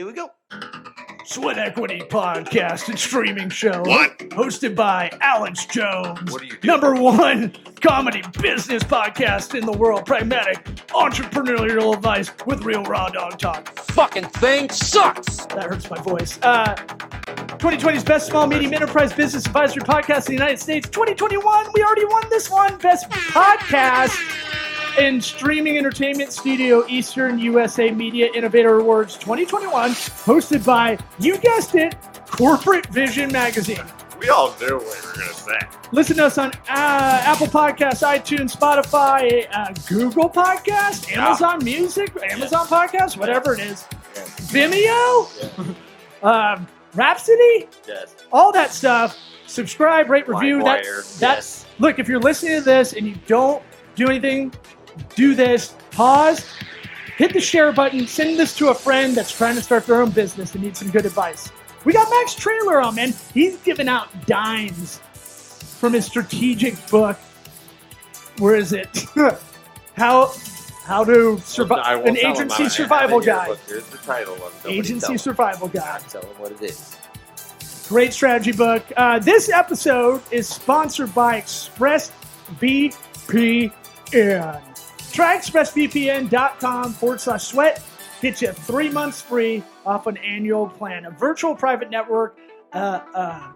Here we go. Sweat Equity Podcast and streaming show. What? Hosted by Alex Jones. What are you doing? #1 comedy business podcast in the world. Pragmatic entrepreneurial advice with real raw dog talk. Fucking thing sucks. That hurts my voice. 2020's best small medium enterprise business advisory podcast in the United States. 2021, we already won this one. Best podcast in streaming entertainment studio Eastern USA Media Innovator Awards 2021, hosted by, you guessed it, Corporate Vision Magazine. We all knew what we were going to say. Listen to us on Apple Podcasts, iTunes, Spotify, Google Podcasts, Amazon Music, Amazon Podcasts, whatever it is. Vimeo, Rhapsody, Yes. all that stuff. Subscribe, rate, review. LimeWire, That's look. If you're listening to this and you don't do anything, do this. Pause. Hit the share button. Send this to a friend that's trying to start their own business and needs some good advice. We got Max Traylor on, man. He's giving out dimes from his strategic book. Where is it? How to survive? An agency survival guide. Here's the title. Agency survival guide. Tell them what it is. Great strategy book. This episode is sponsored by ExpressVPN. Try expressvpn.com/sweat. Get you 3 months free off an annual plan. A virtual private network,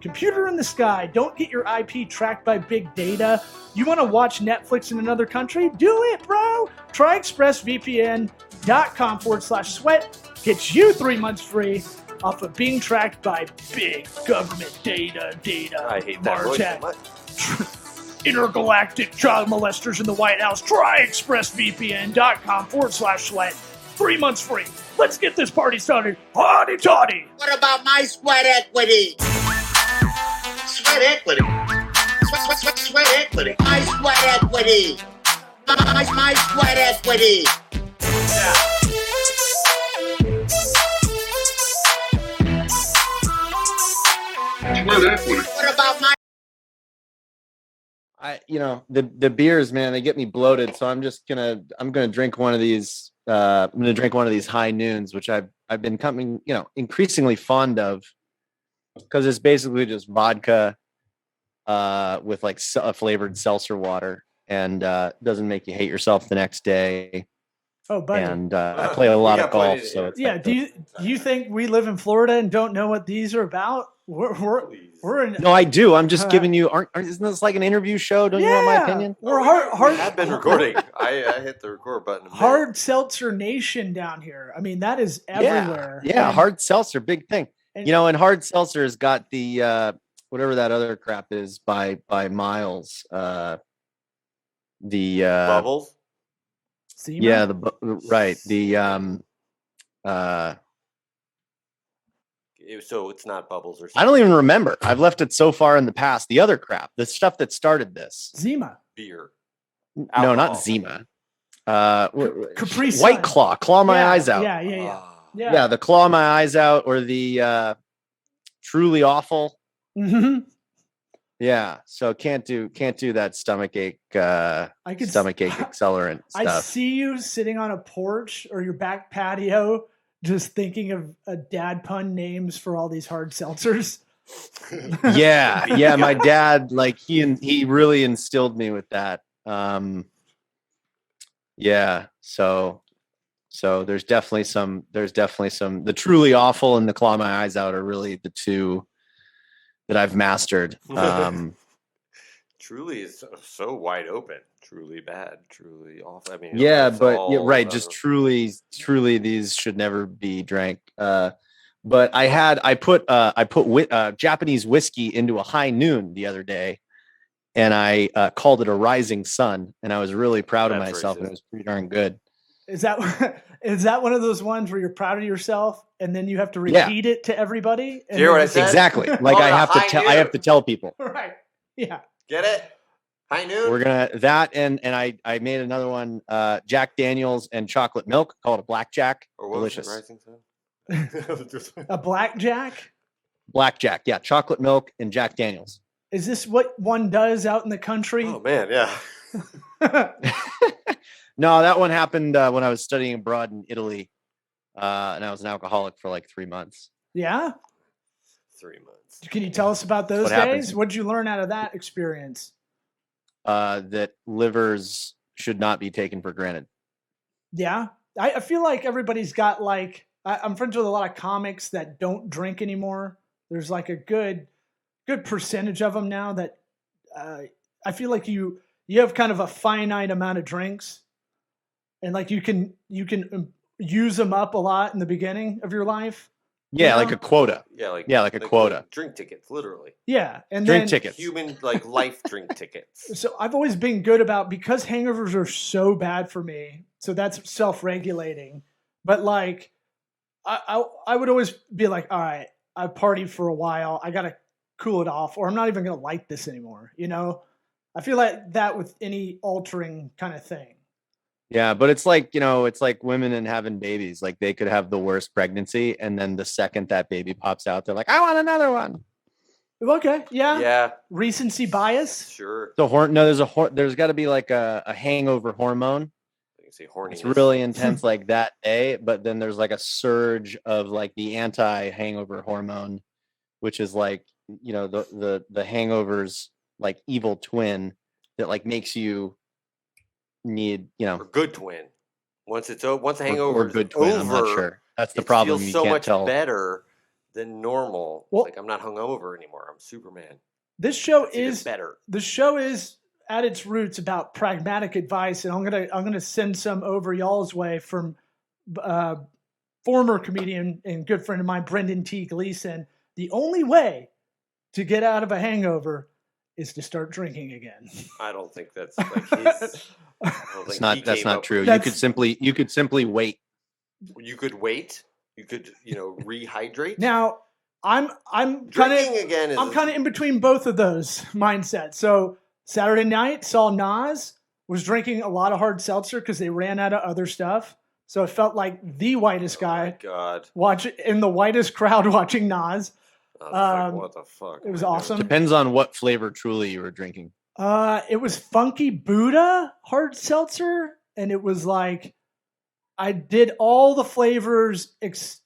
computer in the sky. Don't get your IP tracked by big data. You want to watch Netflix in another country? Do it, bro. Try expressvpn.com/sweat. Gets you 3 months free off of being tracked by big government data. I hate that voice so much. Intergalactic child molesters in the White House. Try expressvpn.com/sweat. 3 months free. Let's get this party started. Hotty toddy. What about my sweat equity? Sweat equity. Sweat equity. My sweat equity. My sweat equity. Sweat equity. What about my... The beers, man, they get me bloated. So I'm gonna drink one of these. I'm gonna drink one of these high noons, which I've been coming, increasingly fond of, because it's basically just vodka, with like a flavored seltzer water, and doesn't make you hate yourself the next day. Oh, buddy. And I play a lot of golf, so it's do you think we live in Florida and don't know what these are about? We're in. No, I do. I'm just giving you. Isn't this like an interview show? Don't you want my opinion? We're hard. I've been recording. I hit the record button. Hard seltzer nation down here. I mean, that is everywhere. Yeah, hard seltzer, big thing. And hard seltzer has got the whatever that other crap is by Miles. The Bubbles. Zima? Yeah, So it's not Bubbles or something. I don't even remember. I've left it so far in the past. The other crap, the stuff that started this. Zima. Beer. No, Alcohol. not Zima. Capri Sun. White Claw. Claw my eyes out. Yeah. The claw my eyes out, or the truly awful. Mm-hmm. Yeah. So can't do that stomachache accelerant stuff. I see you sitting on a porch or your back patio, just thinking of dad pun names for all these hard seltzers. Yeah. My dad, like he really instilled me with that. Yeah. So there's definitely some. The truly awful and the claw my eyes out are really the two that I've mastered. Truly is so wide open. Truly bad. Truly awful. I mean, Just truly, these should never be drank. But I put Japanese whiskey into a high noon the other day, and I called it a rising sun, and I was really proud of myself, and it was pretty darn good. Is that one of those ones where you're proud of yourself and then you have to repeat it to everybody? Do you hear what I said? Exactly. Like I have to tell people. Right. Yeah. Get it? High noon. We're gonna and I made another one, Jack Daniels and chocolate milk, called a blackjack. Delicious. A blackjack? Blackjack, yeah, chocolate milk and Jack Daniels. Is this what one does out in the country? Oh man, yeah. No, that one happened when I was studying abroad in Italy. and I was an alcoholic for like 3 months. Yeah. 3 months. Can you tell us about those what happens. days? What did you learn out of that experience? That livers should not be taken for granted. Yeah. I feel like everybody's got like, I'm friends with a lot of comics that don't drink anymore. There's like a good percentage of them now that I feel like you have kind of a finite amount of drinks, and like you can use them up a lot in the beginning of your life. Yeah, You like know? a quota. Yeah, like a quota. Drink tickets, literally. Yeah, and Drink then, tickets. Human like life drink tickets. So I've always been good about, because hangovers are so bad for me. So that's self-regulating. But like, I would always be like, all right, I partied for a while. I got to cool it off, or I'm not even going to like this anymore. You know, I feel like that with any altering kind of thing. Yeah, but it's like, it's like women and having babies. Like they could have the worst pregnancy, and then the second that baby pops out, they're like, I want another one. Okay. Yeah. Yeah, Recency bias. sure. There's got to be like a hangover hormone. I can say horny. It's really intense like that day, but then there's like a surge of like the anti-hangover hormone, which is like, the hangover's like evil twin that like makes you need, or good twin. Once the or hangover is good twin. over, I'm not sure. That's the it problem. feels You so can't much tell. better than normal. Well- It's like I'm not hungover anymore. I'm Superman. This show It's even is better. the show is at its roots about pragmatic advice, and I'm gonna send some over y'all's way from former comedian and good friend of mine, Brendan T. Gleason. The only way to get out of a hangover is to start drinking again. I don't think that's like his. I don't think he That's came not up- true. That's- You could simply wait. You could wait. You could, rehydrate. Now, I'm kind Drinking of again is I'm kind of in between both of those mindsets. So Saturday night, saw Nas was drinking a lot of hard seltzer because they ran out of other stuff. So it felt like the whitest Oh my guy God. in the whitest crowd watching Nas. I was like, what the fuck? It was am I doing? awesome. Depends on what flavor truly you were drinking. It was Funky Buddha hard seltzer, and it was like I did all the flavors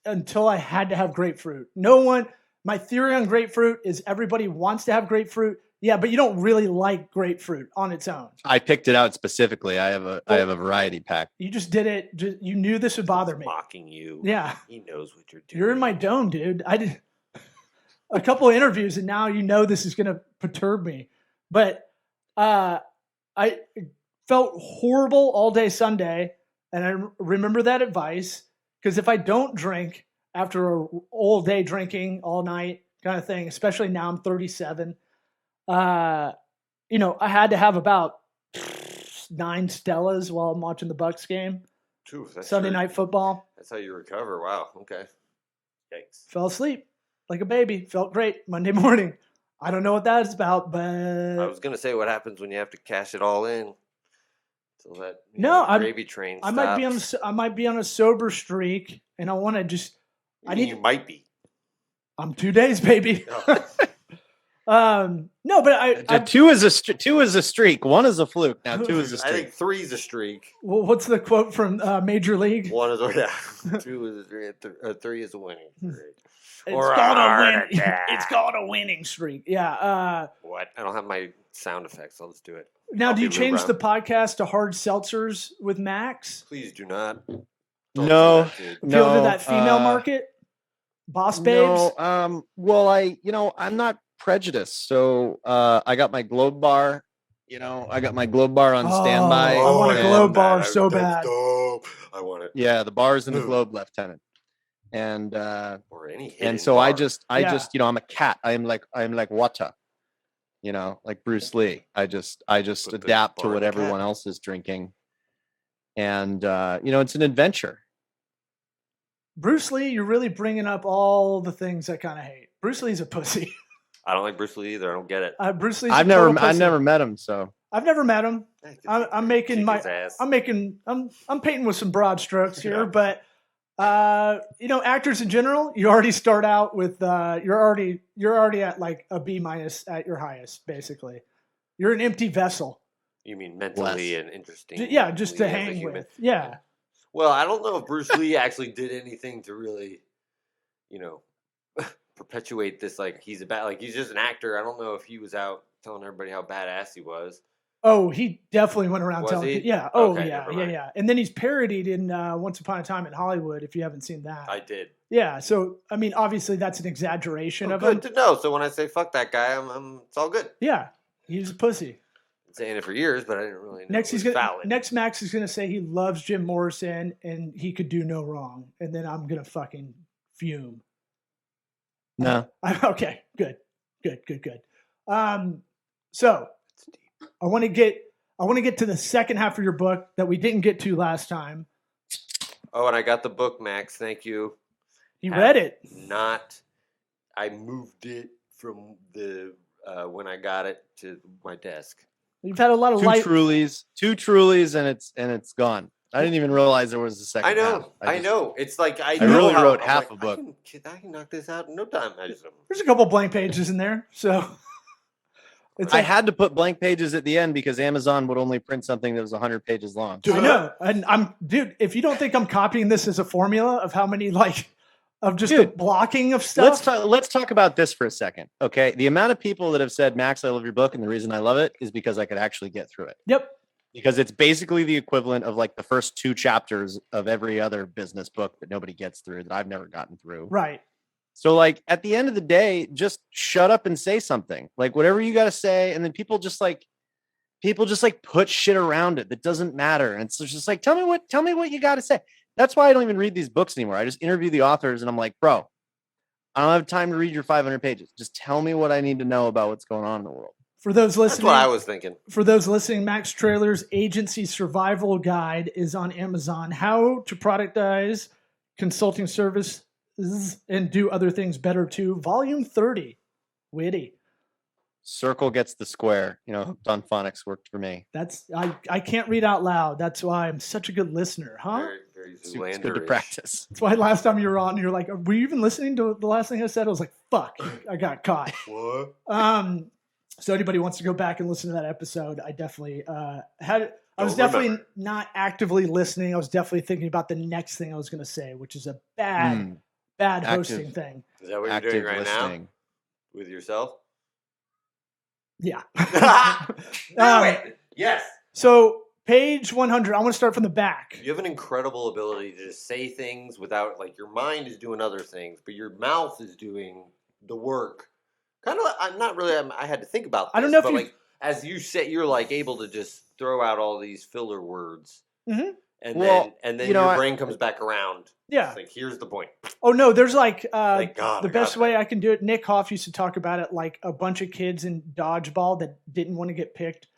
until I had to have grapefruit. My theory on grapefruit is everybody wants to have grapefruit. Yeah, but you don't really like grapefruit on its own. I picked it out specifically. I have a variety pack. You just did it. You knew this would bother me. Mocking you. Yeah, He knows what you're doing. you're in my dome, dude. I did a couple of interviews, and now you know this is going to perturb me. But I felt horrible all day Sunday, and I remember that advice, because if I don't drink after a all day drinking all night kind of thing, especially now I'm 37, I had to have about 9 Stellas while I'm watching the Bucks game. Phew, that's Sunday your- night football. That's how you recover. Wow. Okay. Yikes. Fell asleep like a baby. Felt great Monday morning. I don't know what that is about, but I was gonna say what happens when you have to cash it all in. So that gravy train. I might be on a sober streak, and I want to just. You might be. I'm 2 days, baby. Oh. No, but Two is a streak. One is a fluke. Now 2 is a I streak. think 3's a streak. well, what's the quote from Major League? 1 is 2 is a streak. 3 is a winning streak. It's Or a called a heart win. attack. It's called a winning streak. Yeah. What? I don't have my sound effects. I'll just do it. Now, I'll do you be change Lou the Brown. podcast to hard seltzers with Max? Please do not. Don't No. do that, dude. Appeal to No, that female market? Boss babes? No, well, I'm not prejudiced. So I got my Globe bar. I got my Globe bar on standby. I want a and- Globe bar so bad. Dope. I want it. Yeah, the bar's in the Globe, Lieutenant. And Or any hidden and so bar. I just I'm a cat. I'm like water. Like Bruce Lee. I just Put the adapt to bar in what the everyone cat. else is drinking. And it's an adventure. Bruce Lee, you're really bringing up all the things I kind of hate. Bruce Lee's a pussy. I don't like Bruce Lee either. I don't get it. Bruce Lee's I've a total never pussy. met him, so I've never met him. I'm making Kick my his ass. I'm painting with some broad strokes here, Yeah. but actors in general, you already start out with you're already at like a B- at your highest, basically. You're an empty vessel. You mean mentally Less. and interesting? Yeah, just to as a hang human? with. Yeah. Well, I don't know if Bruce Lee actually did anything to really, perpetuate this. Like he's he's just an actor. I don't know if he was out telling everybody how badass he was. Oh, he definitely went around telling. He? Yeah. Oh, okay, yeah. And then he's parodied in Once Upon a Time in Hollywood. If you haven't seen that, I did. Yeah. So I mean, obviously that's an exaggeration of good him. to know. So when I say fuck that guy, it's all good. Yeah, he's a pussy. Been saying it for years, but I didn't really know. Next Max is gonna say he loves Jim Morrison and he could do no wrong, and then I'm gonna fucking fume. No. Okay. Good. So I want to get to the second half of your book that we didn't get to last time. Oh, and I got the book, Max. Thank you. You read it? I moved it from the when I got it to my desk. You've had a lot of two Trulies, and it's gone. I didn't even realize there was a second. I know. I know. It's like I really wrote half a book. I can knock this out in no time. There's a couple blank pages in there, so. I had to put blank pages at the end because Amazon would only print something that was 100 pages long. I know. And if you don't think I'm copying this as a formula of how many the blocking of stuff. Let's talk about this for a second. Okay. The amount of people that have said, Max, I love your book. And the reason I love it is because I could actually get through it. Yep. Because it's basically the equivalent of the first 2 chapters of every other business book that nobody gets through, that I've never gotten through. Right. So at the end of the day, just shut up and say something, whatever you got to say. And then people just put shit around it that doesn't matter. And it's just tell me what you got to say. That's why I don't even read these books anymore. I just interview the authors and I'm like, bro, I don't have time to read your 500 pages. Just tell me what I need to know about what's going on in the world. For those listening, that's what I was thinking. For those listening, Max Traylor's Agency Survival Guide is on Amazon. How to productize consulting services and do other things better too. Volume 30. Witty. Circle gets the square. Don Phonics worked for me. That's I can't read out loud. That's why I'm such a good listener, huh? Very it's good to practice. That's why last time you were on, you're like, were you even listening to the last thing I said? I was like, fuck, I got caught. What? So anybody wants to go back and listen to that episode, I definitely I was definitely not actively listening. I was definitely thinking about the next thing I was going to say, which is a bad hosting thing. Is that what you're doing right now with yourself? Yeah. Yes. So page 100, I want to start from the back. You have an incredible ability to just say things without, your mind is doing other things, but your mouth is doing the work. Kind of, I'm not really, I had to think about this. I don't know if as you say, you're able to just throw out all these filler words. Mm-hmm. And then your brain comes back around. Yeah. It's here's the point. Oh, no, there's Thank God, the best way I can do it. Nick Hoff used to talk about it, a bunch of kids in dodgeball that didn't want to get picked.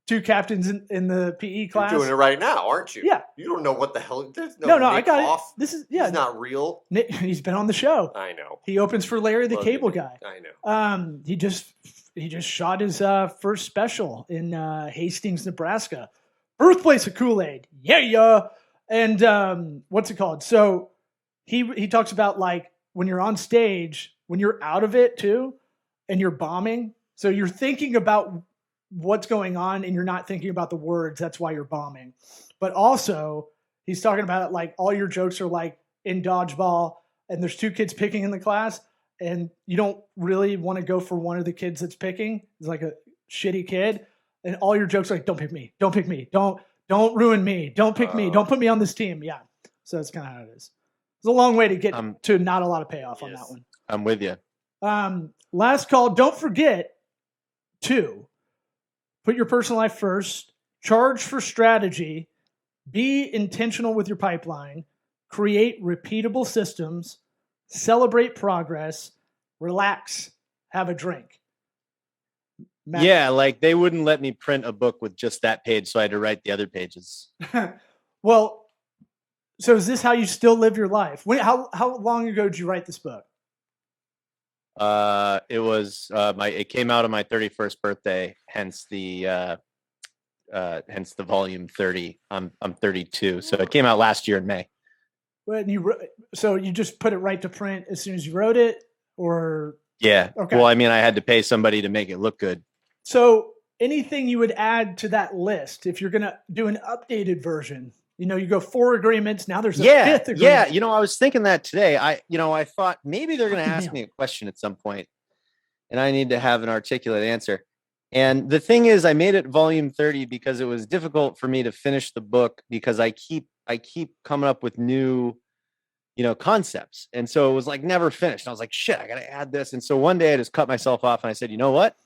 2 captains in the PE class. You're doing it right now, aren't you? Yeah. You don't know what the hell. There's no, Nick I got Hoff. it. This is, He's not real. Nick, he's been on the show. I know. He opens for Larry the Cable Guy. I know. He just shot his first special in Hastings, Nebraska. Birthplace of Kool-Aid. Yeah. And what's it called? So he talks about when you're on stage, when you're out of it too, and you're bombing. So you're thinking about what's going on and you're not thinking about the words. That's why you're bombing. But also he's talking about it all your jokes are in dodgeball and there's 2 kids picking in the class and you don't really want to go for one of the kids that's picking. It's a shitty kid. And all your jokes are don't pick me. Don't pick me. Don't ruin me. Don't pick me. Don't put me on this team. Yeah. So that's kind of how it is. It's a long way to get to not a lot of payoff on that one. I'm with you. Last call. Don't forget to put your personal life first, charge for strategy, be intentional with your pipeline, create repeatable systems, celebrate progress, relax, have a drink. Matt. Yeah, they wouldn't let me print a book with just that page, so I had to write the other pages. Well, so is this how you still live your life? How long ago did you write this book? It came out on my 31st birthday, hence the volume 30. I'm 32, so it came out last year in May. So you just put it right to print as soon as you wrote it, or yeah? Okay. Well, I had to pay somebody to make it look good. So anything you would add to that list if you're gonna do an updated version? You go 4 agreements. Now there's a Yeah, 5th agreement. yeah. I was thinking that today. I thought maybe they're going to ask me a question at some point, and I need to have an articulate answer. And the thing is, I made it volume 30 because it was difficult for me to finish the book because I keep coming up with new, concepts. And so it was like never finished. I was like, shit, I got to add this. And so one day I just cut myself off and I said, you know what?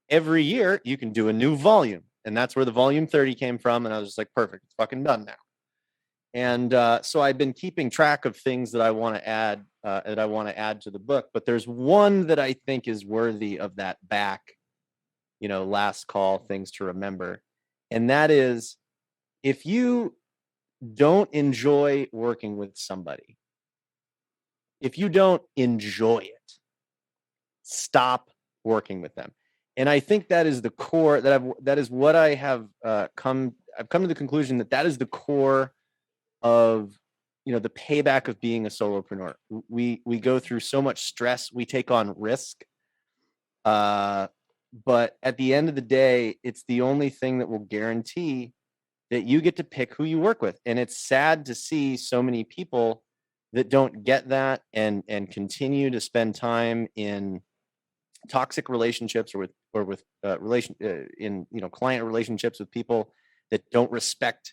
Every year you can do a new volume. And that's where the volume 30 came from. And I was just like, perfect. It's fucking done now. And so I've been keeping track of things that I want to add to the book. But there's one that I think is worthy of that back, last call, things to remember. And that is, if you don't enjoy working with somebody, if you don't enjoy it, stop working with them. And I think that is the core that is what I have I've come to the conclusion that is the core of, the payback of being a solopreneur. We go through so much stress, we take on risk. But at the end of the day, it's the only thing that will guarantee that you get to pick who you work with. And it's sad to see so many people that don't get that and continue to spend time in toxic relationships or with client relationships with people that don't respect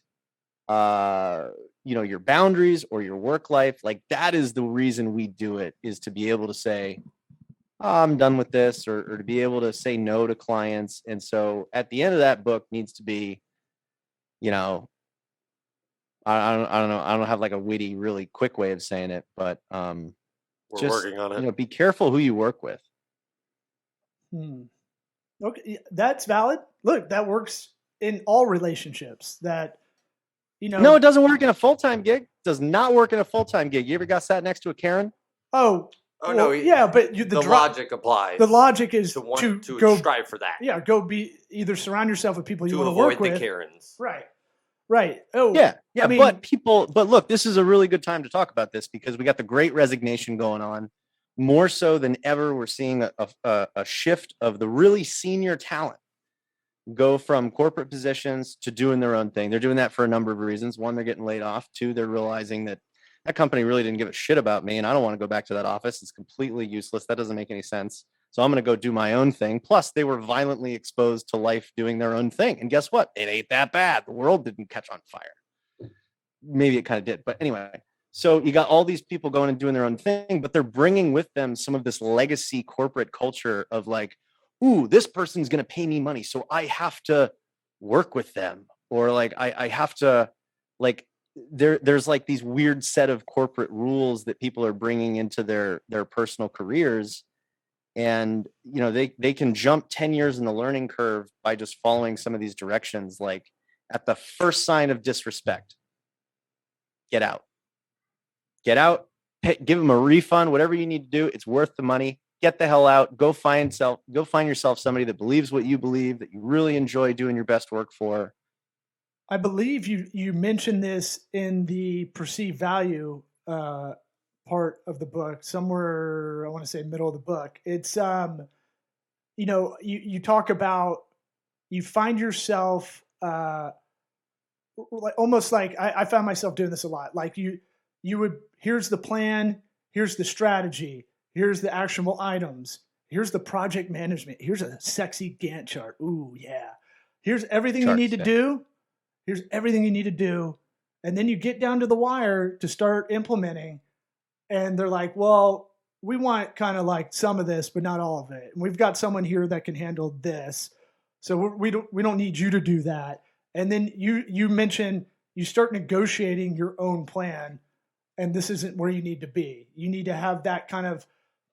your boundaries or your work life. Like, that is the reason we do it, is to be able to say, I'm done with this, or to be able to say no to clients. And so at the end of that book needs to be, I don't know. I don't have like a witty, really quick way of saying it, but We're just, working on it. Be careful who you work with. Okay, that's valid. Look, that works in all relationships. That No, it doesn't work in a full-time gig. It does not work in a full-time gig. You ever got sat next to a Karen? Oh no, yeah, but the logic applies. The logic is to go strive for that. Yeah, either surround yourself with people you want to avoid work with. The Karens. Right. Oh, yeah. But look, this is a really good time to talk about this because we got the Great Resignation going on. More so than ever, we're seeing a shift of the really senior talent go from corporate positions to doing their own thing. They're doing that for a number of reasons. One, they're getting laid off. Two, they're realizing that company really didn't give a shit about me, and I don't want to go back to that office. It's completely useless. That doesn't make any sense. So I'm going to go do my own thing. Plus, they were violently exposed to life doing their own thing. And guess what? It ain't that bad. The world didn't catch on fire. Maybe it kind of did. But anyway, so you got all these people going and doing their own thing, but they're bringing with them some of this legacy corporate culture of like, ooh, this person's going to pay me money, so I have to work with them. Or like, I have to, like, there's like these weird set of corporate rules that people are bringing into their personal careers. And, they can jump 10 years in the learning curve by just following some of these directions. Like, at the first sign of disrespect, get out, give them a refund, whatever you need to do. It's worth the money. Get the hell out. Go find yourself somebody that believes what you believe, that you really enjoy doing your best work for. I believe you mentioned this in the perceived value part of the book, somewhere, I want to say middle of the book. It's you talk about, you find yourself almost like I found myself doing this a lot. Like you would, here's the plan, here's the strategy, here's the actionable items, here's the project management, here's a sexy Gantt chart. Ooh, yeah. Here's everything you need to do. Here's everything you need to do. And then you get down to the wire to start implementing. And they're like, well, we want kind of like some of this, but not all of it. And we've got someone here that can handle this. So we don't need you to do that. And then you mentioned you start negotiating your own plan. And this isn't where you need to be. You need to have that kind of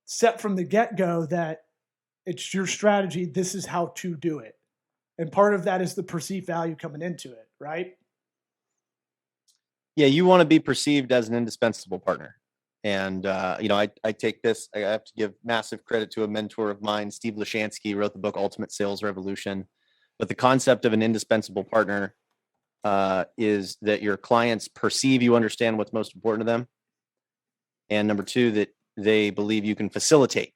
set from the get-go that it's your strategy. This is how to do it. And part of that is the perceived value coming into it, right? Yeah, you want to be perceived as an indispensable partner. And, I take this, I have to give massive credit to a mentor of mine, Steve Lashansky, wrote the book, Ultimate Sales Revolution. But the concept of an indispensable partner is that your clients perceive you understand what's most important to them. And number two, that they believe you can facilitate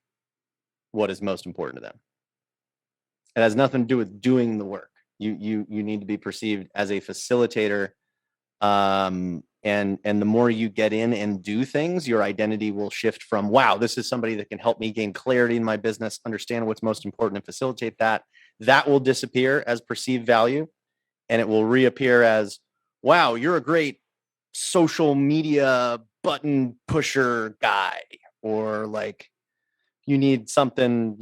what is most important to them. It has nothing to do with doing the work. You need to be perceived as a facilitator And the more you get in and do things, your identity will shift from, wow, this is somebody that can help me gain clarity in my business, understand what's most important and facilitate that. That will disappear as perceived value, and it will reappear as, wow, you're a great social media button pusher guy, or like you need something,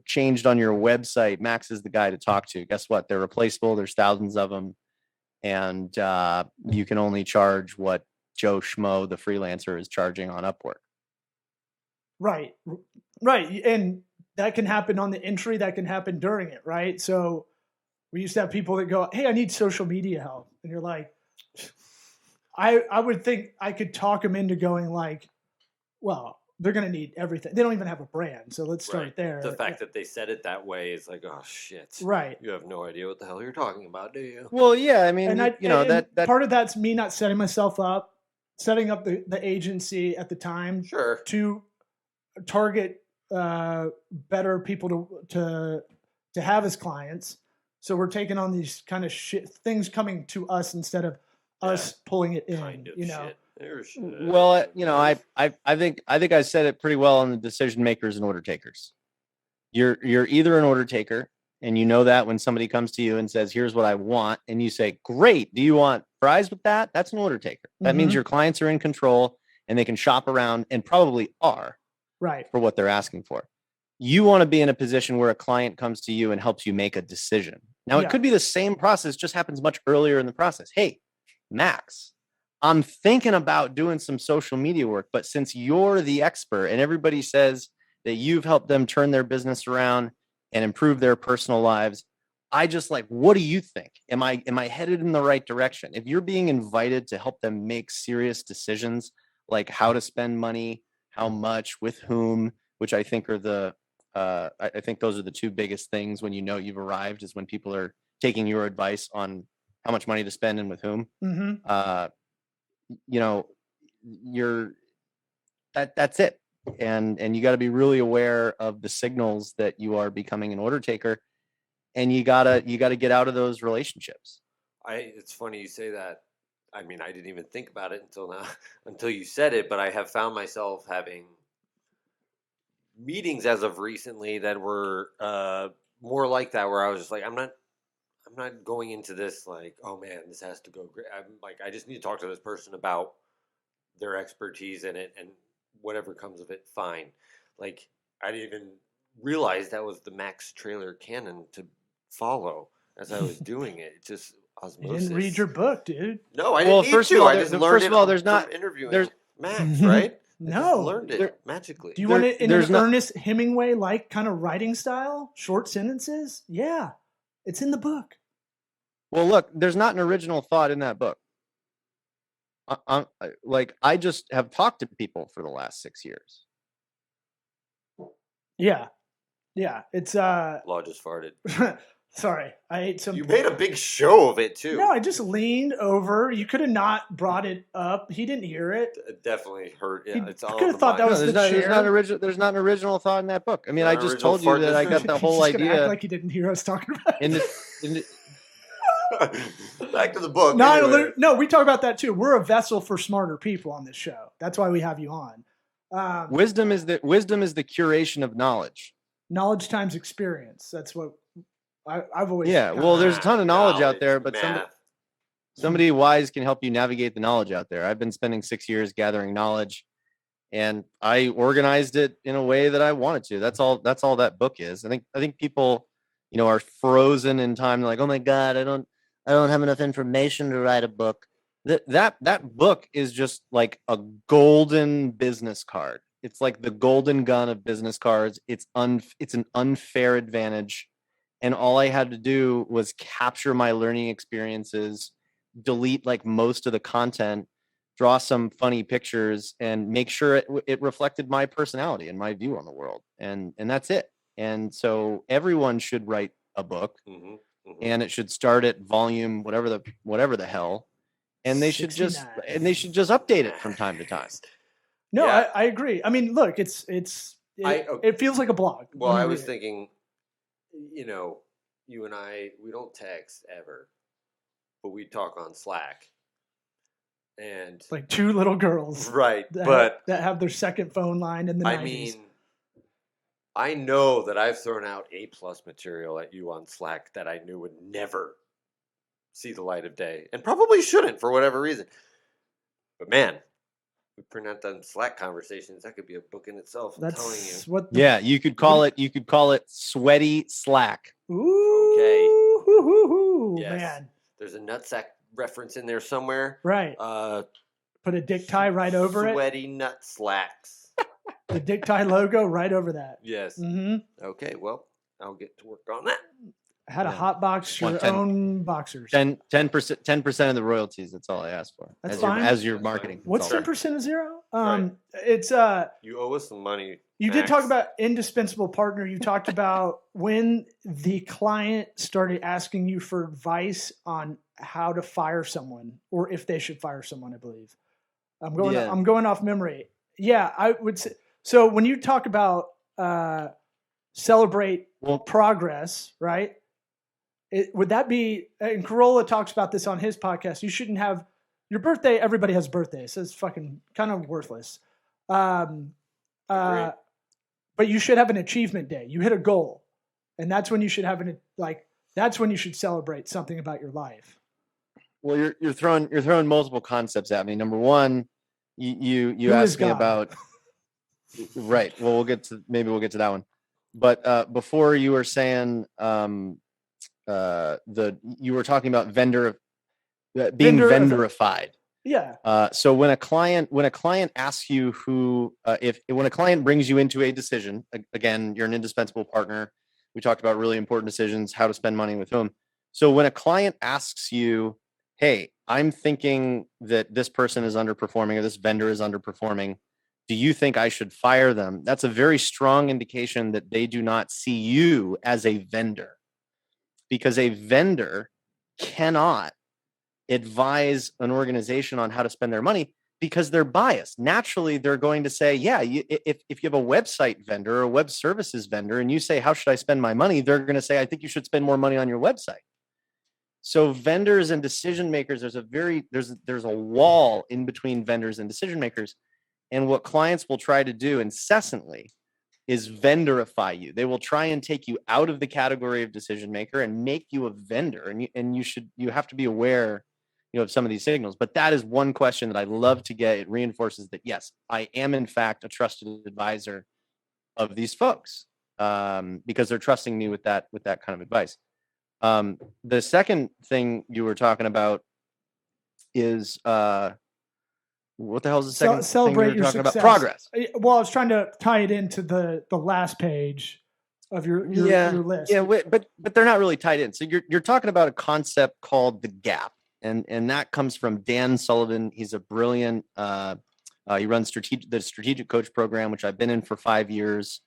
changed on your website. Max is the guy to talk to. Guess what? They're replaceable. There's thousands of them. And you can only charge what Joe Schmo, the freelancer, is charging on Upwork. Right. And that can happen on the entry, that can happen during it, right? So we used to have people that go, hey, I need social media help. And you're like, I would think I could talk them into going like, well, they're going to need everything. They don't even have a brand. So let's start there. The fact that they said it that way is like, oh, shit. Right. You have no idea what the hell you're talking about, do you? Well, yeah. I mean, that part of that's me not setting myself up, setting up the agency at the time to target better people to have as clients. So we're taking on these kind of things coming to us instead of us pulling it in, kind of shit. Well, I think I said it pretty well on the decision makers and order takers. You're either an order taker, and you know that when somebody comes to you and says, here's what I want, and you say, great, do you want fries with that? That's an order taker. That means your clients are in control and they can shop around, and probably are, right, for what they're asking for. You want to be in a position where a client comes to you and helps you make a decision. Now, it could be the same process, just happens much earlier in the process. Hey, Max, I'm thinking about doing some social media work, but since you're the expert and everybody says that you've helped them turn their business around and improve their personal lives, I just like, what do you think? Am I headed in the right direction? If you're being invited to help them make serious decisions, like how to spend money, how much, with whom, which I think are I think those are the two biggest things when you've arrived, is when people are taking your advice on how much money to spend and with whom. That's it. And you got to be really aware of the signals that you are becoming an order taker, and you gotta get out of those relationships. It's funny you say that. I mean, I didn't even think about it until you said it, but I have found myself having meetings as of recently that were more like that, where I was just like, I'm not going into this like, oh man, this has to go great. I'm like, I just need to talk to this person about their expertise in it, and whatever comes of it, fine. Like, I didn't even realize that was the Max Traylor canon to follow as I was doing it. It just osmosis. You didn't read your book, dude. No, I didn't need to. I just learned it there's not from interviewing Max, right? No. I learned it magically. Do you want it in an Ernest Hemingway-like kind of writing style? Short sentences? Yeah. It's in the book. Well, look, there's not an original thought in that book. I just have talked to people for the last 6 years. Yeah. It's Law just farted. Sorry, I ate some. You made a big show of it too. No, I just leaned over. You could have not brought it up. He didn't hear it. It definitely hurt. Yeah, it's all. I could have thought that was the chair. There's not an original thought in that book. I mean, I just told you that I got the whole idea. Act like he didn't hear us talking about it. Back to the book. No, we talk about that too. We're a vessel for smarter people on this show. That's why we have you on. Wisdom is the curation of knowledge. Knowledge times experience. That's what I've always. Yeah, well, there's a ton of knowledge out there, but somebody wise can help you navigate the knowledge out there. I've been spending 6 years gathering knowledge, and I organized it in a way that I wanted to. That's all that book is. I think people, are frozen in time. They're like, oh my God, I don't have enough information to write a book. That book is just like a golden business card. It's like the golden gun of business cards. It's an unfair advantage. And all I had to do was capture my learning experiences, delete like most of the content, draw some funny pictures, and make sure it reflected my personality and my view on the world. And that's it. And so everyone should write a book, and it should start at volume whatever the hell, and they should just update it from time to time. No, yeah. I agree. I mean, look, it feels like a blog. Well, I was thinking, you and I, we don't text ever, but we talk on Slack. And Like two little girls, right, that have their second phone line in the 90s. I mean, I know that I've thrown out A+ material at you on Slack that I knew would never see the light of day, and probably shouldn't for whatever reason. But man, we print out them Slack conversations. That could be a book in itself. I'm telling you. That's what. Yeah, you could call it sweaty Slack. Ooh, Okay. Yes. Man. There's a nutsack reference in there somewhere. Right. Put a dick tie right over it. Sweaty nut slacks. The dick tie logo right over that. Yes. Mm-hmm. Okay. Well, I'll get to work on that. How to hot box your own boxers. 10% of the royalties. That's all I asked for. That's fine. As your That's marketing. fine. What's consultant. 10% of zero? Right. It's You owe us some money. You Max. did talk about indispensable partner. You talked about when the client started asking you for advice on how to fire someone or if they should fire someone, I believe. I'm going off memory. Yeah, I would say. So when you talk about celebrate progress, right? Would that be, and Corolla talks about this on his podcast, you shouldn't have your birthday. Everybody has birthdays. So it's fucking kind of worthless. But you should have an achievement day. You hit a goal, and that's when you should have that's when you should celebrate something about your life. Well, you're throwing multiple concepts at me. Number one, you asked me about right. Well, we'll get to that one. But before you were saying you were talking about being vendorified. Yeah. So when a client asks you when a client brings you into a decision, again, you're an indispensable partner. We talked about really important decisions, how to spend money with whom. So when a client asks you, hey, I'm thinking that this person is underperforming or this vendor is underperforming, do you think I should fire them? That's a very strong indication that they do not see you as a vendor, because a vendor cannot advise an organization on how to spend their money because they're biased. Naturally, they're going to say, yeah, if you have a website vendor or a web services vendor and you say, how should I spend my money? They're going to say, I think you should spend more money on your website. So vendors and decision makers, there's a wall in between vendors and decision makers. And what clients will try to do incessantly is vendorify you. They will try and take you out of the category of decision maker and make you a vendor. And you have to be aware, of some of these signals. But that is one question that I love to get. It reinforces that, yes, I am in fact a trusted advisor of these folks, because they're trusting me with that kind of advice. The second thing you were talking about is what the hell is the second celebrate thing you were your talking success. about? Progress. Well, I was trying to tie it into the last page of your list. Yeah, but they're not really tied in. So you're talking about a concept called the gap, and that comes from Dan Sullivan. He's a brilliant. He runs the Strategic Coach program, which I've been in for 5 years.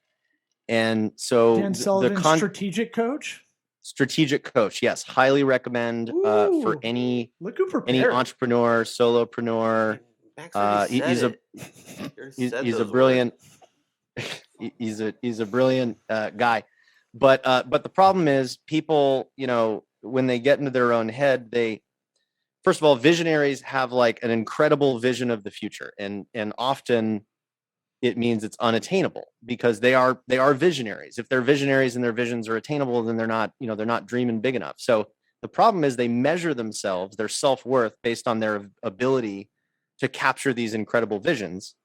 And so Dan Sullivan, Strategic Coach. Strategic Coach, yes, highly recommend for any entrepreneur, solopreneur. He's a brilliant guy. But the problem is people, when they get into their own head, first of all, visionaries have like an incredible vision of the future, and often it means it's unattainable because they are visionaries. If they're visionaries and their visions are attainable, then they're not dreaming big enough. So the problem is they measure themselves, their self-worth, based on their ability to capture these incredible visions,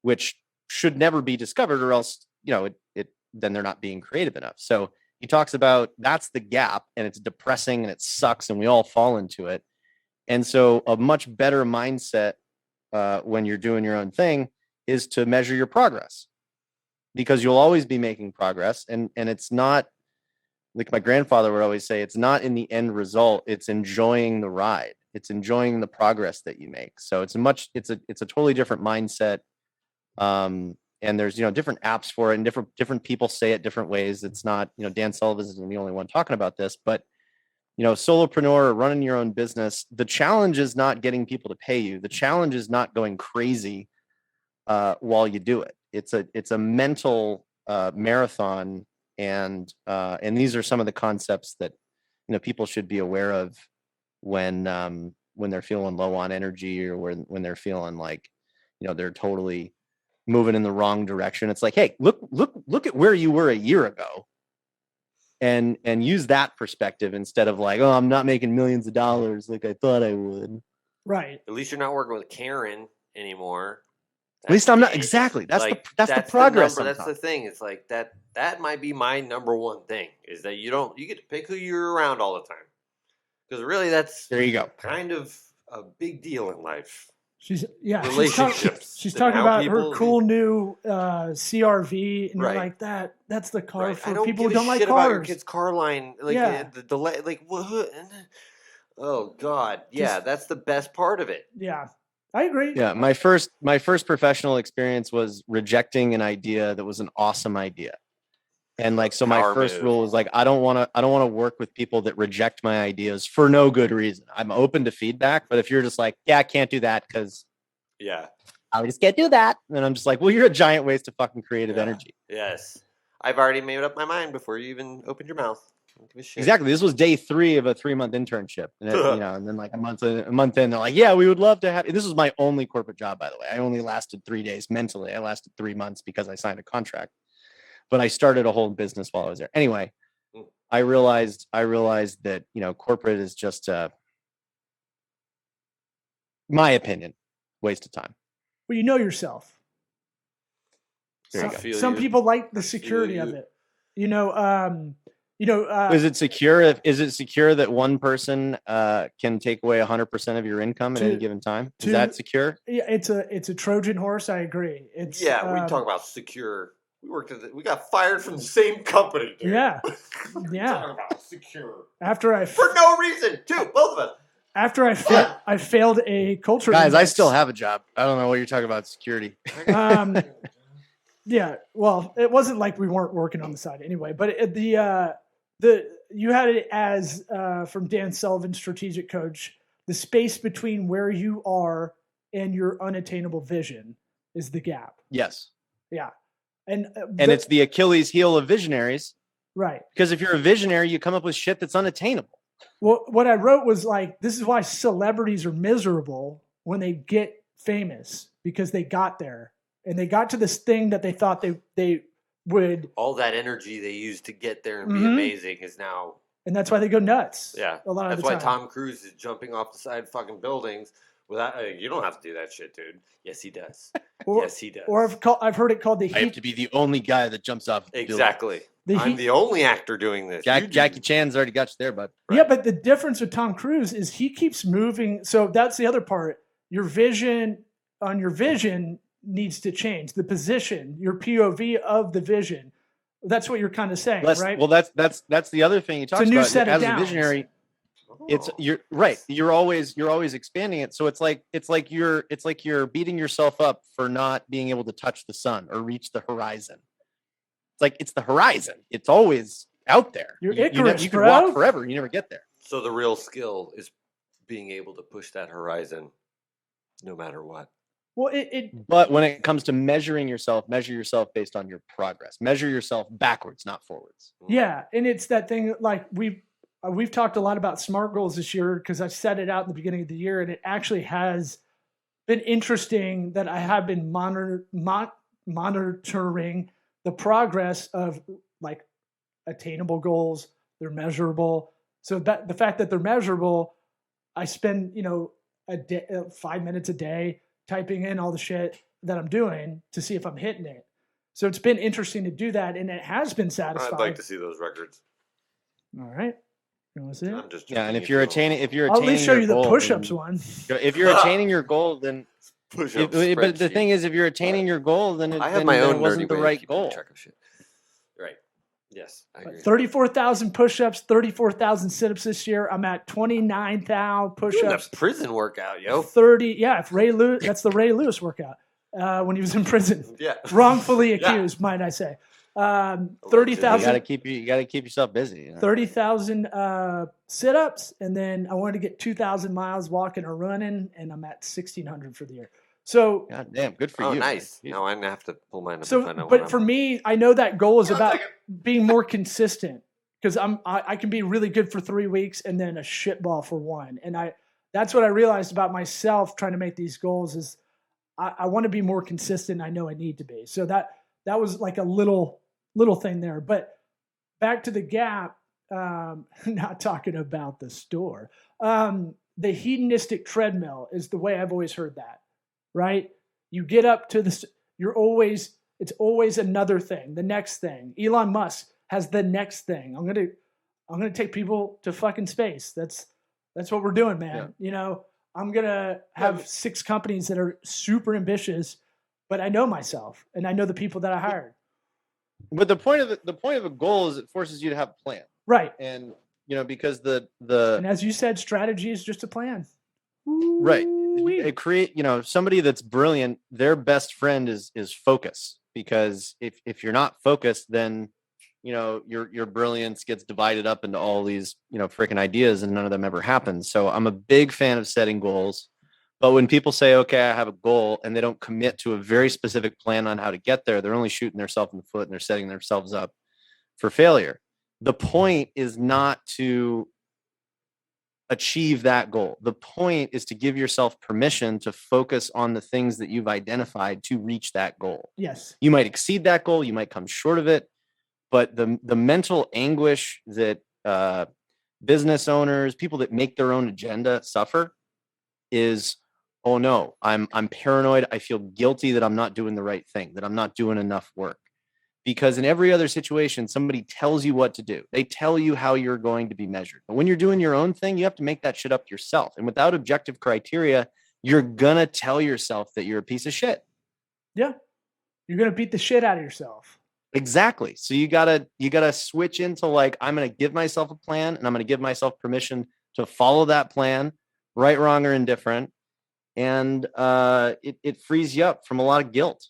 which should never be discovered, or else, then they're not being creative enough. So he talks about that's the gap, and it's depressing and it sucks, and we all fall into it. And so a much better mindset when you're doing your own thing is to measure your progress, because you'll always be making progress. And it's not, like my grandfather would always say, it's not in the end result, it's enjoying the ride. It's enjoying the progress that you make. So it's a totally different mindset. And there's, different apps for it, and different people say it different ways. It's not, Dan Sullivan isn't the only one talking about this, but solopreneur or running your own business, the challenge is not getting people to pay you. The challenge is not going crazy while you do it. It's a mental marathon, and these are some of the concepts that people should be aware of when when they're feeling low on energy, or when they're feeling like, they're totally moving in the wrong direction. It's like, hey, look at where you were a year ago, and use that perspective instead of like, oh, I'm not making millions of dollars like I thought I would. Right. At least you're not working with Karen anymore. At least I'm not. Exactly. That's like, that's the progress. That's the thing. It's like that might be my number one thing, is that you get to pick who you're around all the time. Because really, that's there you go. Kind of a big deal in life. Relationships. She's talking about her cool new CRV, and you're like, that's the car for people who don't like cars. About your kid's car line, like the delay, like what? Oh God, yeah, that's the best part of it. Yeah, I agree. Yeah, my first professional experience was rejecting an idea that was an awesome idea. And like, so my first rule is like, I don't want to work with people that reject my ideas for no good reason. I'm open to feedback, but if you're just like, yeah, I can't do that because I just can't do that, then I'm just like, well, you're a giant waste of fucking creative energy. Yes, I've already made up my mind before you even opened your mouth. Exactly. This was day 3 of a 3-month internship, and and then like a month in, they're like, yeah, we would love to have. This was my only corporate job, by the way. I only lasted 3 days mentally. I lasted 3 months because I signed a contract. But I started a whole business while I was there. Anyway, I realized that, corporate is just, my opinion, waste of time. Well, you know yourself. Some people like the security of it. Is it secure? Is it secure that one person can take away 100% of your income at any given time? Is that secure? Yeah, it's a Trojan horse. I agree. We talk about secure. We got fired from the same company, dude. Yeah. Talking about secure. For no reason, too, both of us. After I failed a culture. Guys, I still have a job. I don't know what you're talking about security. Yeah. Well, it wasn't like we weren't working on the side anyway. But you had it as from Dan Sullivan, strategic coach. The space between where you are and your unattainable vision is the gap. Yes. Yeah. And it's the Achilles heel of visionaries. Right. Because if you're a visionary, you come up with shit that's unattainable. Well, what I wrote was like, this is why celebrities are miserable when they get famous, because they got there and they got to this thing that they thought they would. All that energy they used to get there and be amazing is now. And that's why they go nuts. Yeah. A lot of that's the why time. Tom Cruise is jumping off the side of fucking buildings. Without, you don't have to do that shit, dude. Yes, he does. Yes, he does. Or I've heard it called the heat. I have to be the only guy that jumps off. Exactly. I'm the only actor doing this. Jackie Chan's already got you there, bud. Right. Yeah, but the difference with Tom Cruise is he keeps moving. So that's the other part. Your vision needs to change. The position, your POV of the vision. That's what you're kind of saying, right? Well, that's the other thing you talked about. As a visionary, you're right. You're always expanding it. So it's like you're beating yourself up for not being able to touch the sun or reach the horizon. It's like it's the horizon. It's always out there. You're Icarus, you can walk forever. You never get there. So the real skill is being able to push that horizon, no matter what. Well, But when it comes to measuring yourself, measure yourself based on your progress. Measure yourself backwards, not forwards. Yeah, and it's that thing like we've talked a lot about SMART goals this year because I set it out in the beginning of the year, and it actually has been interesting that I have been monitoring the progress of like attainable goals. They're measurable. So that the fact that they're measurable, I spend, a day, 5 minutes a day typing in all the shit that I'm doing to see if I'm hitting it. So it's been interesting to do that, and it has been satisfying. I'd like to see those records. All right. You want to see it? I'm just and if you're attaining I'll at least show you the push-ups one. If you're attaining your goal, then but the thing is, if you're attaining your goal, then I have my own wasn't the right goal. Right. Yes, I agree. 34,000 push-ups, 34,000 sit-ups this year. I'm at 29,000 push-ups. The prison workout, yo. 30. Yeah, if Ray Lewis. That's the Ray Lewis workout when he was in prison. Yeah. Wrongfully accused, might I say. 30,000. You got to keep yourself busy. 30,000 sit-ups, and then I wanted to get 2,000 miles walking or running, and I'm at 1,600 for the year. So, God damn, good for you. Oh, nice. No, I'm gonna have to pull mine up. So, but for me, I know that goal is about being more consistent because I can be really good for 3 weeks and then a shitball for one, and that's what I realized about myself trying to make these goals is I want to be more consistent. I know I need to be. So that was like a little thing there. But back to the Gap, not talking about the store. The hedonistic treadmill is the way I've always heard that, right? You get up to this, it's always another thing, the next thing. Elon Musk has the next thing. I'm gonna take people to fucking space. That's what we're doing, man. Yeah. You know, I'm gonna have 6 companies that are super ambitious, but I know myself and I know the people that I hired. But the point of a goal is it forces you to have a plan, Right. and because the And as you said, strategy is just a plan. right, it create somebody that's brilliant. Their best friend is focus, because if you're not focused, then your brilliance gets divided up into all these freaking ideas, and none of them ever happen. So I'm a big fan of setting goals. But when people say, okay, I have a goal, and they don't commit to a very specific plan on how to get there, they're only shooting themselves in the foot, and they're setting themselves up for failure. The point is not to achieve that goal. The point is to give yourself permission to focus on the things that you've identified to reach that goal. Yes. You might exceed that goal, you might come short of it, but the mental anguish that business owners, people that make their own agenda suffer is, oh no, I'm paranoid. I feel guilty that I'm not doing the right thing, that I'm not doing enough work. Because in every other situation, somebody tells you what to do. They tell you how you're going to be measured. But when you're doing your own thing, you have to make that shit up yourself. And without objective criteria, you're going to tell yourself that you're a piece of shit. Yeah. You're going to beat the shit out of yourself. Exactly. So you gotta switch into like, I'm going to give myself a plan, and I'm going to give myself permission to follow that plan, right, wrong, or indifferent. And it frees you up from a lot of guilt.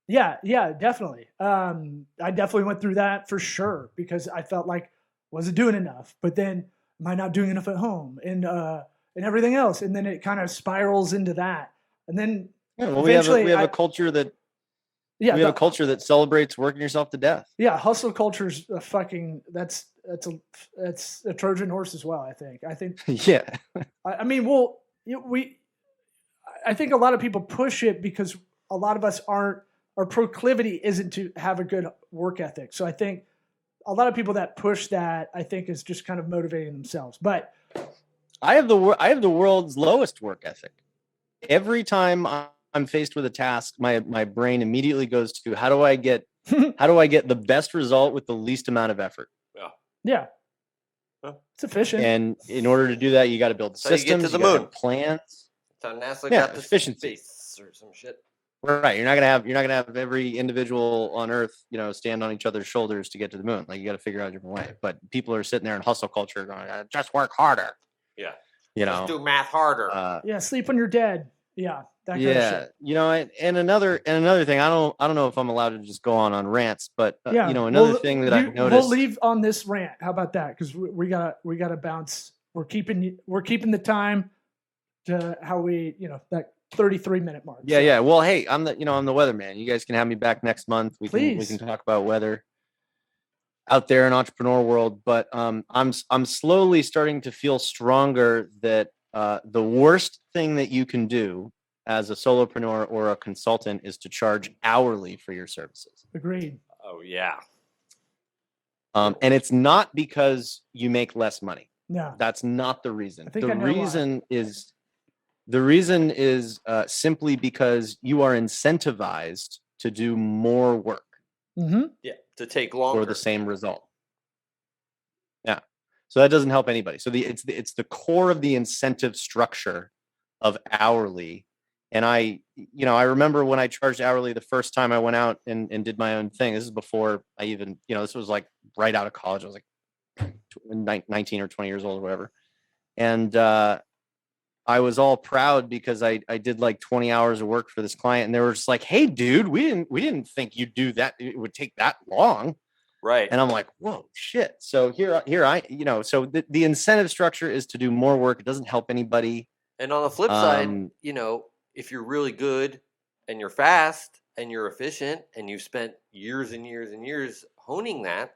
Yeah, definitely. I definitely went through that for sure, because I felt like wasn't doing enough, but then am I not doing enough at home and everything else? And then it kind of spirals into that. And then we have a culture that a culture that celebrates working yourself to death. Yeah, hustle culture's a fucking that's a Trojan horse as well. I think. Yeah. I mean, I think a lot of people push it because a lot of us our proclivity isn't to have a good work ethic. So I think a lot of people that push that, I think, is just kind of motivating themselves. But I have the world's lowest work ethic. Every time I'm faced with a task, my brain immediately goes to how do I get the best result with the least amount of effort. Yeah. It's efficient. And in order to do that, you got to build systems, you get to the moon. Plans. That's how NASA got the efficiency space or some shit. Right. You're not gonna have every individual on Earth, stand on each other's shoulders to get to the moon. Like, you got to figure out a different way. But people are sitting there in hustle culture going, just work harder. Yeah. Just do math harder. Sleep when you're dead. Yeah. That kind of shit. And another thing, I don't know if I'm allowed to just go on rants, but another thing that I've noticed. We'll leave on this rant. How about that? Because we gotta bounce. We're keeping the time to how we that 33-minute mark. Yeah. Well, hey, I'm the weatherman. You guys can have me back next month. We can talk about weather out there in entrepreneur world. But I'm slowly starting to feel stronger that the worst thing that you can do as a solopreneur or a consultant is to charge hourly for your services. Agreed. Oh yeah. And it's not because you make less money. No, that's not the reason. The reason is simply because you are incentivized to do more work. Mm-hmm. Yeah, to take longer for the same result. Yeah, so that doesn't help anybody. So it's the core of the incentive structure of hourly. And I remember when I charged hourly the first time I went out and did my own thing. This is before I even, this was like right out of college. I was like 19 or 20 years old or whatever. And I was all proud because I did like 20 hours of work for this client, and they were just like, "Hey, dude, we didn't think you'd do that. It would take that long." Right. And I'm like, "Whoa, shit." So here so the incentive structure is to do more work. It doesn't help anybody. And on the flip side, if you're really good and you're fast and you're efficient and you've spent years and years and years honing that,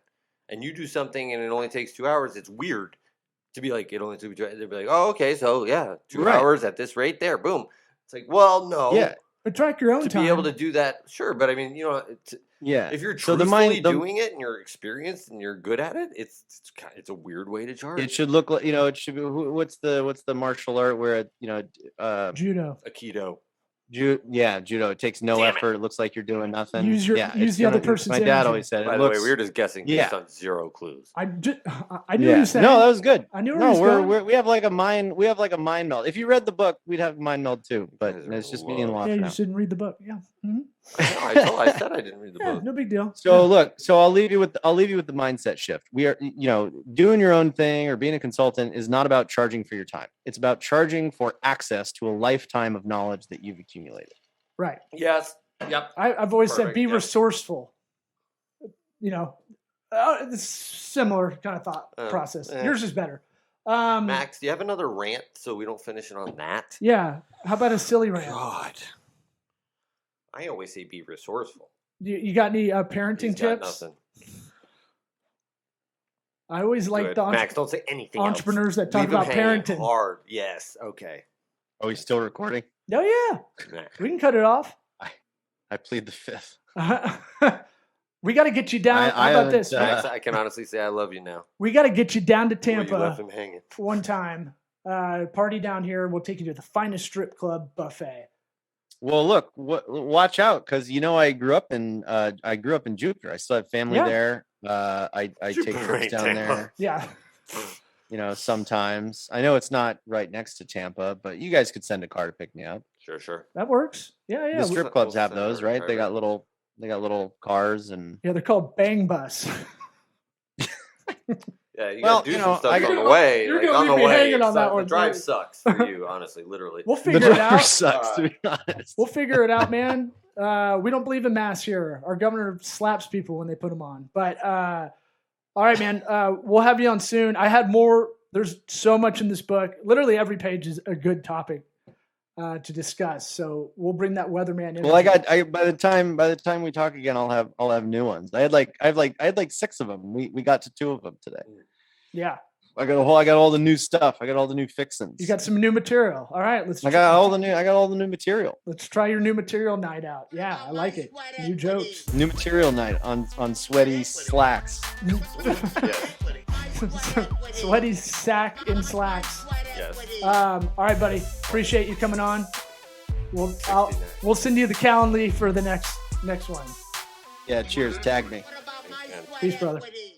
and you do something and it only takes 2 hours, it's weird to be like, it only took me 2 hours. They'd be like, oh, okay, so yeah, 2 Right. hours at this rate there, boom. It's like, well, no. Yeah. But track your own To time. be able to do that, sure. But I mean, Yeah. if you're So truthfully doing it and you're experienced and you're good at it, it's a weird way to charge. It should look like, it should be, what's the martial art where, Judo. Aikido. Judo. It takes no Damn it. effort. It looks like you're doing nothing. Use it's the other gonna- person's My dad energy. always said it. By the way, we were just guessing based on 0 clues. I knew Yeah. what you said. No, that was good. I knew where No, he was going. we have like a mind meld. If you read the book, we'd have a mind meld too. But Guys are it's just me and low. Yeah, Loft you now. just didn't read the book. Yeah. Mhm. No, I said I didn't read the Yeah, book. no big deal. So look, I'll leave you with the mindset shift. We are, doing your own thing or being a consultant is not about charging for your time. It's about charging for access to a lifetime of knowledge that you've accumulated. Right. Yes. Yep. I've always said Perfect, be yeah. resourceful. It's similar kind of thought process. Yours is better. Max, do you have another rant so we don't finish it on that? Yeah. How about a silly rant? God. I always say be resourceful. You got any parenting He's got tips? nothing. I always like Good. the Max, don't say anything entrepreneurs that else. talk Leave him about hanging parenting. hard. Yes. Okay. Are we still recording? Oh yeah, Max. we can cut it off. I plead the fifth. We got to get you down. I How about haven't, this? Max, I can honestly say I love you now. We got to get you down to Well, you Tampa left him hanging. one time. Party down here. We'll take you to the finest strip club buffet. Well, look, watch out, because I grew up in Jupiter. I still have family Yeah. there. I take Jupiter trips ain't down Tampa. Yeah. there. Sometimes. I know it's not right next to Tampa, but you guys could send a car to pick me up. Sure. That works. Yeah, yeah. The strip clubs have we'll send those, her right? a They got driver. little cars and Yeah, they're called Bang Bus. Yeah, you Well, gotta do you some know, stuff I on got- the way. You're Like, gonna on the leave me way, hanging on it's that not- one, the drive buddy. sucks for you, honestly, literally. We'll the figure it driver out. sucks, to be honest. We'll figure it out, man. We don't believe in masks here. Our governor slaps people when they put them on. But all right, man. We'll have you on soon. I had more. There's so much in this book. Literally every page is a good topic to discuss. So we'll bring that weatherman in. Well, by the time we talk again, I'll have new ones. I had like 6 of them. We got to 2 of them today. Yeah, I got all the new stuff. I got all the new fixins. you got some new material. All right, I got all the new material. let's try your new material night out. Yeah, I like it. New jokes. New material night on sweaty slacks. Sweaty sack in slacks. Yes. All right, buddy. Appreciate you coming on. We'll send you the Calendly for the next one. Yeah, cheers. Tag me. Peace, brother. Equity?